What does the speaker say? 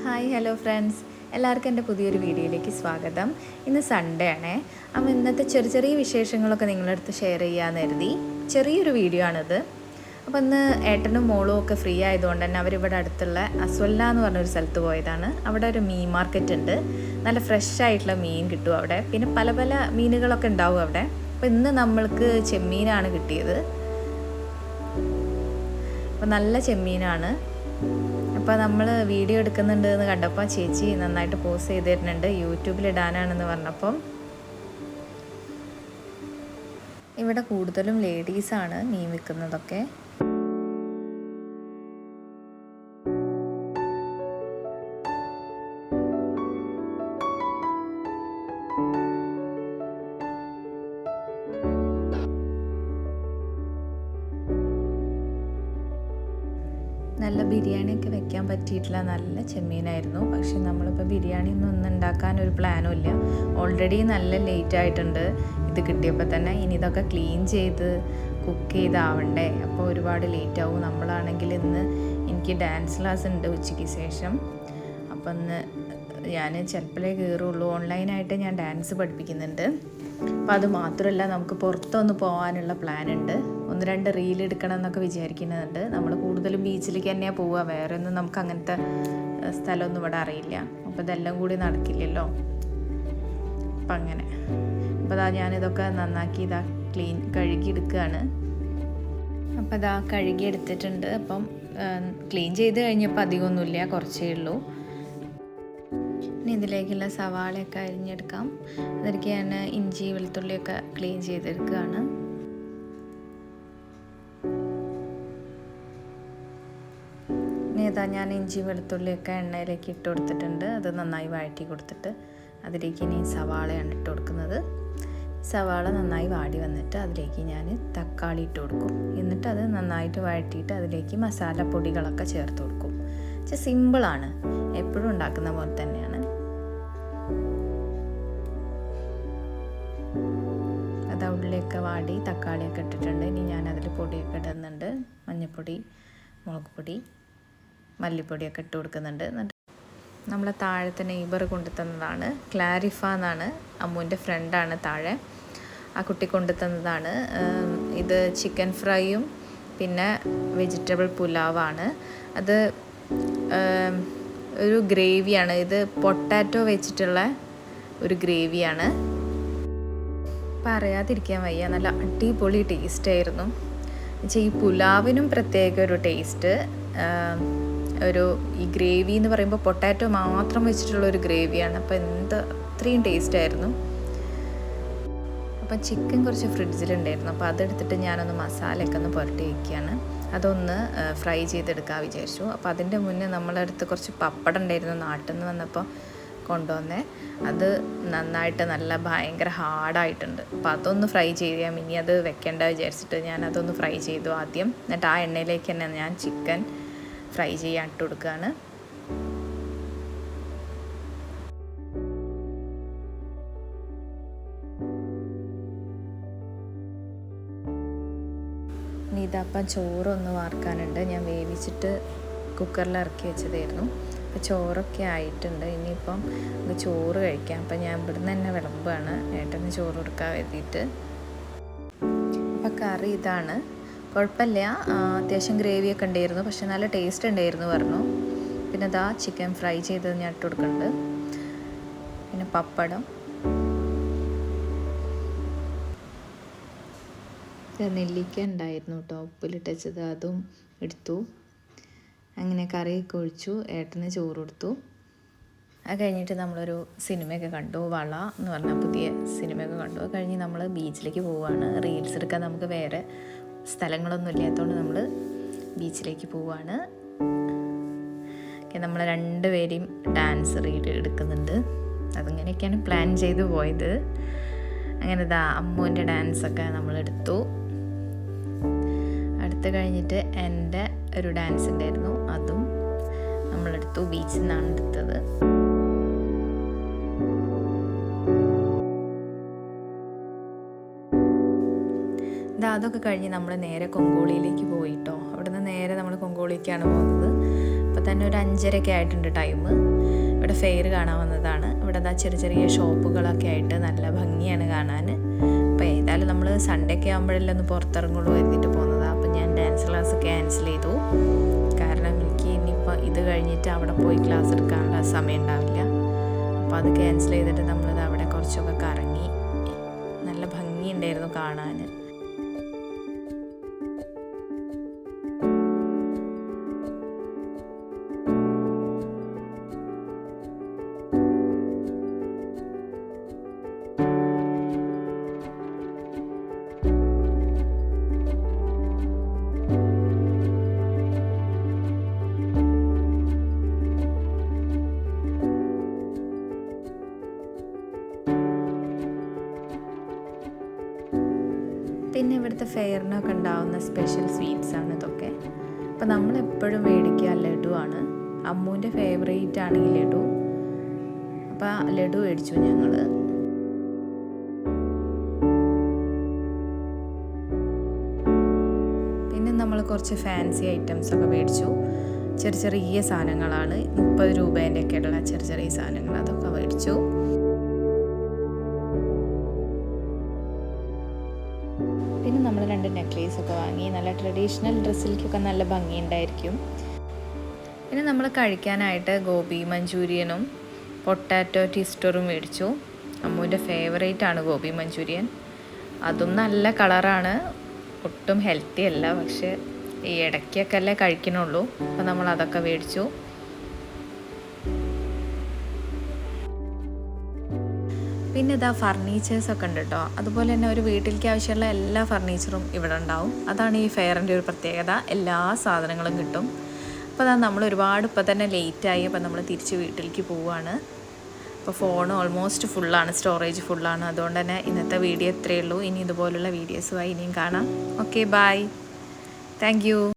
Hi hello friends, എല്ലാവർക്കും എൻ്റെ പുതിയൊരു വീഡിയോയിലേക്ക് സ്വാഗതം. ഇന്ന് സൺഡേ ആണേ. അപ്പോൾ ഇന്നത്തെ ചെറിയ ചെറിയ വിശേഷങ്ങളൊക്കെ നിങ്ങളുടെ അടുത്ത് ഷെയർ ചെയ്യാമെന്ന് കരുതി. ചെറിയൊരു വീഡിയോ ആണിത്. അപ്പോൾ ഇന്ന് ഏട്ടനും മോളും ഒക്കെ ഫ്രീ ആയതുകൊണ്ട് തന്നെ അവരിവിടെ അടുത്തുള്ള അസ്വല്ല എന്ന് പറഞ്ഞൊരു സ്ഥലത്ത് പോയതാണ്. അവിടെ ഒരു മീൻ മാർക്കറ്റ് ഉണ്ട്. നല്ല ഫ്രഷ് ആയിട്ടുള്ള മീൻ കിട്ടും അവിടെ. പിന്നെ പല പല മീനുകളൊക്കെ ഉണ്ടാവും അവിടെ. അപ്പോൾ ഇന്ന് നമ്മൾക്ക് ചെമ്മീനാണ് കിട്ടിയത്. അപ്പോൾ നല്ല ചെമ്മീനാണ്. അപ്പോൾ നമ്മൾ വീഡിയോ എടുക്കുന്നുണ്ട് എന്ന് കണ്ടപ്പോൾ ചേച്ചി നന്നായിട്ട് പോസ്റ്റ് ചെയ്ത് തരുന്നുണ്ട്, യൂട്യൂബിലിടാനാണെന്ന് പറഞ്ഞപ്പം. ഇവിടെ കൂടുതലും ലേഡീസാണ് മീൻ വിൽക്കുന്നതൊക്കെ. നല്ല ബിരിയാണിയൊക്കെ വെക്കാൻ പറ്റിയിട്ടുള്ള നല്ല ചെമ്മീനായിരുന്നു. പക്ഷെ നമ്മളിപ്പോൾ ബിരിയാണി ഒന്നും ഉണ്ടാക്കാനൊരു പ്ലാനും ഇല്ല. ഓൾറെഡി നല്ല ലേറ്റ് ആയിട്ടുണ്ട് ഇത് കിട്ടിയപ്പോൾ തന്നെ. ഇനി ഇതൊക്കെ ക്ലീൻ ചെയ്ത് കുക്ക് ചെയ്താവണ്ടേ, അപ്പോൾ ഒരുപാട് ലേറ്റ് ആവും. നമ്മളാണെങ്കിൽ ഇന്ന് എനിക്ക് ഡാൻസ് ക്ലാസ് ഉണ്ട് ഉച്ചയ്ക്ക് ശേഷം. അപ്പം ഇന്ന് ഞാൻ ചിലപ്പോഴേ കയറുള്ളൂ. ഓൺലൈനായിട്ട് ഞാൻ ഡാൻസ് പഠിപ്പിക്കുന്നുണ്ട്. അപ്പം അത് മാത്രമല്ല, നമുക്ക് പുറത്തൊന്ന് പോകാനുള്ള പ്ലാൻ ഉണ്ട്. 1-2 റീൽ എടുക്കണം എന്നൊക്കെ വിചാരിക്കുന്നുണ്ട്. നമ്മൾ കൂടുതലും ബീച്ചിലേക്ക് തന്നെയാണ് പോവുക. വേറെ ഒന്നും നമുക്ക് അങ്ങനത്തെ സ്ഥലമൊന്നും ഇവിടെ അറിയില്ല. അപ്പോൾ ഇതെല്ലാം കൂടി നടക്കില്ലല്ലോ. അപ്പം അങ്ങനെ. അപ്പോൾ ഞാനിതൊക്കെ നന്നാക്കി കഴുകി എടുക്കുകയാണ്. അപ്പോൾ കഴുകി എടുത്തിട്ടുണ്ട്. അപ്പം ക്ലീൻ ചെയ്ത് കഴിഞ്ഞപ്പോൾ അധികമൊന്നുമില്ല, കുറച്ചേ ഉള്ളൂ. ഇനി ഇതിലേക്കുള്ള സവാളയൊക്കെ അരിഞ്ഞെടുക്കാം. അതിലേക്ക് ഞാൻ ഇഞ്ചി വെളുത്തുള്ളിയൊക്കെ ക്ലീൻ ചെയ്തെടുക്കുകയാണ്. ഇനി ഞാൻ ഇഞ്ചി വെളുത്തുള്ളിയൊക്കെ എണ്ണയിലേക്ക് ഇട്ട് കൊടുത്തിട്ടുണ്ട്. അത് നന്നായി വഴറ്റി കൊടുത്തിട്ട് അതിലേക്ക് ഇനി സവാളയാണ് ഇട്ട് കൊടുക്കുന്നത്. സവാള നന്നായി വാടി വന്നിട്ട് അതിലേക്ക് ഞാൻ തക്കാളി ഇട്ട് കൊടുക്കും. എന്നിട്ട് അത് നന്നായിട്ട് വഴറ്റിയിട്ട് അതിലേക്ക് മസാലപ്പൊടികളൊക്കെ ചേർത്ത് കൊടുക്കും. സിമ്പിളാണ്, എപ്പോഴും ഉണ്ടാക്കുന്ന പോലെ തന്നെയാണ്. ഉള്ളിയൊക്കെ വാടി തക്കാളിയൊക്കെ ഇട്ടിട്ടുണ്ട്. ഇനി ഞാൻ അതിൽ പൊടിയൊക്കെ ഇടുന്നുണ്ട്. മഞ്ഞൾപ്പൊടി, മുളക് പൊടി, മല്ലിപ്പൊടിയൊക്കെ ഇട്ട് കൊടുക്കുന്നുണ്ട്. എന്നിട്ട് നമ്മളെ താഴത്തെ നെയ്ബർ കൊണ്ടു തന്നതാണ്. ക്ലാരിഫ എന്നാണ്, അമ്മുവിൻ്റെ ഫ്രണ്ടാണ് താഴെ. ആ കുട്ടി കൊണ്ടു തന്നതാണ്. ഇത് ചിക്കൻ ഫ്രൈയും പിന്നെ വെജിറ്റബിൾ പുലാവാണ്. അത് ഒരു ഗ്രേവിയാണ്. ഇത് പൊട്ടാറ്റോ വെച്ചിട്ടുള്ള ഒരു ഗ്രേവിയാണ്. പറയാതിരിക്കാൻ വയ്യ, നല്ല അടിപൊളി ടേസ്റ്റായിരുന്നു. ഈ പുലാവിനും പ്രത്യേക ഒരു ടേസ്റ്റ്. ഈ ഗ്രേവി എന്ന് പറയുമ്പോൾ പൊട്ടാറ്റോ മാത്രം വെച്ചിട്ടുള്ളൊരു ഗ്രേവിയാണ്. അപ്പോൾ അത്രയും ടേസ്റ്റായിരുന്നു. അപ്പം ചിക്കൻ കുറച്ച് ഫ്രിഡ്ജിലുണ്ടായിരുന്നു. അപ്പോൾ അതെടുത്തിട്ട് ഞാനൊന്ന് മസാലയൊക്കെ ഒന്ന് പുരട്ടി വയ്ക്കുകയാണ്. അതൊന്ന് ഫ്രൈ ചെയ്തെടുക്കാൻ വിചാരിച്ചു. അപ്പോൾ അതിൻ്റെ മുന്നേ നമ്മളെ അടുത്ത് കുറച്ച് പപ്പടം ഉണ്ടായിരുന്നു, നാട്ടിൽ നിന്ന് വന്നപ്പോൾ കൊണ്ടുവന്നേ. അത് നന്നായിട്ട് ഭയങ്കര ഹാർഡായിട്ടുണ്ട്. അപ്പോൾ അതൊന്ന് ഫ്രൈ ചെയ്യാം. ഇനി അത് വെക്കേണ്ട വിചാരിച്ചിട്ട് ഞാനതൊന്ന് ഫ്രൈ ചെയ്തു ആദ്യം. എന്നിട്ട് ആ എണ്ണയിലേക്ക് തന്നെ ഞാൻ ചിക്കൻ ഫ്രൈ ചെയ്യാൻ ഇട്ട് കൊടുക്കുകയാണ്. ഇനി ഇതപ്പം ചോറൊന്ന് വാർക്കാനുണ്ട്. ഞാൻ വേവിച്ചിട്ട് കുക്കറിൽ ഇറക്കി വെച്ചതായിരുന്നു. അപ്പോൾ ചോറൊക്കെ ആയിട്ടുണ്ട്. ഇനിയിപ്പം ചോറ് കഴിക്കാം. അപ്പം ഞാൻ ഇവിടുന്ന് തന്നെ വിളമ്പാണ്, ഏട്ടന് ചോറ് കൊടുക്കാൻ എഴുതിയിട്ട്. അപ്പം കറി ഇതാണ്. കുഴപ്പമില്ല, അത്യാവശ്യം ഗ്രേവിയൊക്കെ ഉണ്ടായിരുന്നു. പക്ഷെ നല്ല ടേസ്റ്റ് ഉണ്ടായിരുന്നു പറഞ്ഞു. പിന്നെ ചിക്കൻ ഫ്രൈ ചെയ്തത് ഞാൻ ഇട്ട് കൊടുക്കുന്നുണ്ട്. പിന്നെ പപ്പടം, നെല്ലിക്ക ഉണ്ടായിരുന്നു കേട്ടോ, ഉപ്പിലിട്ട് വെച്ചത്, അതും എടുത്തു. അങ്ങനെ കറിയൊക്കെ ഒഴിച്ചു. ഏട്ടന് ചോറ് കൊടുത്തു. അത് കഴിഞ്ഞിട്ട് നമ്മളൊരു സിനിമയൊക്കെ കണ്ടു. വള എന്ന് പറഞ്ഞാൽ പുതിയ സിനിമയൊക്കെ കണ്ടു. അത് കഴിഞ്ഞ് നമ്മൾ ബീച്ചിലേക്ക് പോവുകയാണ്. റീൽസ് എടുക്കാൻ നമുക്ക് വേറെ സ്ഥലങ്ങളൊന്നും ഇല്ലാത്തതുകൊണ്ട് നമ്മൾ ബീച്ചിലേക്ക് പോവുകയാണ്. നമ്മൾ 2 പേരെയും ഡാൻസ് റീൽ എടുക്കുന്നുണ്ട്. അതിങ്ങനെയൊക്കെയാണ് പ്ലാൻ ചെയ്ത് പോയത്. അങ്ങനെ അമ്മുവിൻ്റെ ഡാൻസൊക്കെ നമ്മളെടുത്തു. അടുത്ത് കഴിഞ്ഞിട്ട് എൻ്റെ ഒരു ഡാൻസ് ഉണ്ടായിരുന്നു, അതും നമ്മളെടുത്തു. ബീച്ചിൽ നിന്നാണ് എടുത്തത്. അതൊക്കെ കഴിഞ്ഞ് നമ്മൾ നേരെ കൊങ്കോളിയിലേക്ക് പോയിട്ടോ. അവിടെ നിന്ന് നേരെ നമ്മൾ കൊങ്കോളിക്കാണ് പോകുന്നത്. അപ്പോൾ തന്നെ ഒരു 5:30 ആയിട്ടുണ്ട് ടൈം. ഇവിടെ ഫെയർ കാണാൻ വന്നതാണ്. ഇവിടെ ചെറിയ ചെറിയ ഷോപ്പുകളൊക്കെ ആയിട്ട് നല്ല ഭംഗിയാണ് കാണാൻ. അപ്പോൾ ഏതായാലും നമ്മൾ സൺഡേ ഒക്കെ ആകുമ്പോഴല്ലേ ഒന്ന് പുറത്തിറങ്ങുള്ളൂ എഴുതിയിട്ട് പോകുന്നതാണ്. അപ്പോൾ ഞാൻ ഡാൻസ് ക്ലാസ് ക്യാൻസൽ ചെയ്തു. കാരണം എനിക്ക് ഇനിയിപ്പോൾ ഇത് കഴിഞ്ഞിട്ട് അവിടെ പോയി ക്ലാസ് എടുക്കാനുള്ള സമയം ഉണ്ടാവില്ല. അപ്പോൾ അത് ക്യാൻസൽ ചെയ്തിട്ട് നമ്മളത് അവിടെ കുറച്ചൊക്കെ കറങ്ങി. നല്ല ഭംഗിയുണ്ടായിരുന്നു കാണാൻ. പിന്നെ ഇവിടുത്തെ ഫെയറിനൊക്കെ ഉണ്ടാവുന്ന സ്പെഷ്യൽ സ്വീറ്റ്സാണ് ഇതൊക്കെ. അപ്പോൾ നമ്മളെപ്പോഴും മേടിക്കുക ലഡു ആണ്. അമ്മൂൻ്റെ ഫേവറേറ്റ് ആണ് ഈ ലഡു. അപ്പോൾ ലഡു മേടിച്ചു ഞങ്ങൾ. പിന്നെ നമ്മൾ കുറച്ച് ഫാൻസി ഐറ്റംസൊക്കെ മേടിച്ചു. ചെറിയ ചെറിയ സാധനങ്ങളാണ്, 30 രൂപേൻ്റെ ഒക്കെ ഉള്ള ചെറിയ ചെറിയ സാധനങ്ങൾ, അതൊക്കെ മേടിച്ചു. പിന്നെ നമ്മൾ 2 നെക്ലേസൊക്കെ വാങ്ങി. നല്ല ട്രഡീഷണൽ ഡ്രസ്സിലേക്കൊക്കെ നല്ല ഭംഗിയുണ്ടായിരിക്കും. പിന്നെ നമ്മൾ കഴിക്കാനായിട്ട് ഗോബി മഞ്ചൂരിയനും പൊട്ടാറ്റോ ട്വിസ്റ്ററും മേടിച്ചു. അമ്മൂൻ്റെ ഫേവറേറ്റ് ആണ് ഗോബി മഞ്ചൂരിയൻ. അതും നല്ല കളറാണ്, ഒട്ടും ഹെൽത്തി അല്ല, പക്ഷേ ഈ ഇടയ്ക്കൊക്കെ അല്ലേ കഴിക്കണുള്ളൂ. അപ്പോൾ നമ്മൾ അതൊക്കെ മേടിച്ചു. പിന്നെ ഇതാ ഫർണിച്ചേഴ്സൊക്കെ ഉണ്ട് കേട്ടോ. അതുപോലെ തന്നെ ഒരു വീട്ടിലേക്ക് ആവശ്യമുള്ള എല്ലാ ഫർണിച്ചറും ഇവിടെ ഉണ്ടാവും. അതാണ് ഈ ഫെയറിൻ്റെ ഒരു പ്രത്യേകത. എല്ലാ സാധനങ്ങളും കിട്ടും. അപ്പോൾ അതാ നമ്മൾ ഒരുപാട് ഇപ്പോൾ തന്നെ ലേറ്റായി. അപ്പോൾ നമ്മൾ തിരിച്ച് വീട്ടിലേക്ക് പോവുകയാണ്. അപ്പോൾ ഫോൺ ഓൾമോസ്റ്റ് ഫുള്ളാണ്, സ്റ്റോറേജ് ഫുള്ളാണ്. അതുകൊണ്ട് തന്നെ ഇന്നത്തെ വീഡിയോ ഇത്രയേ ഉള്ളൂ. ഇനി ഇതുപോലുള്ള വീഡിയോസുമായി ഇനിയും കാണാം. Okay, bye, thank U.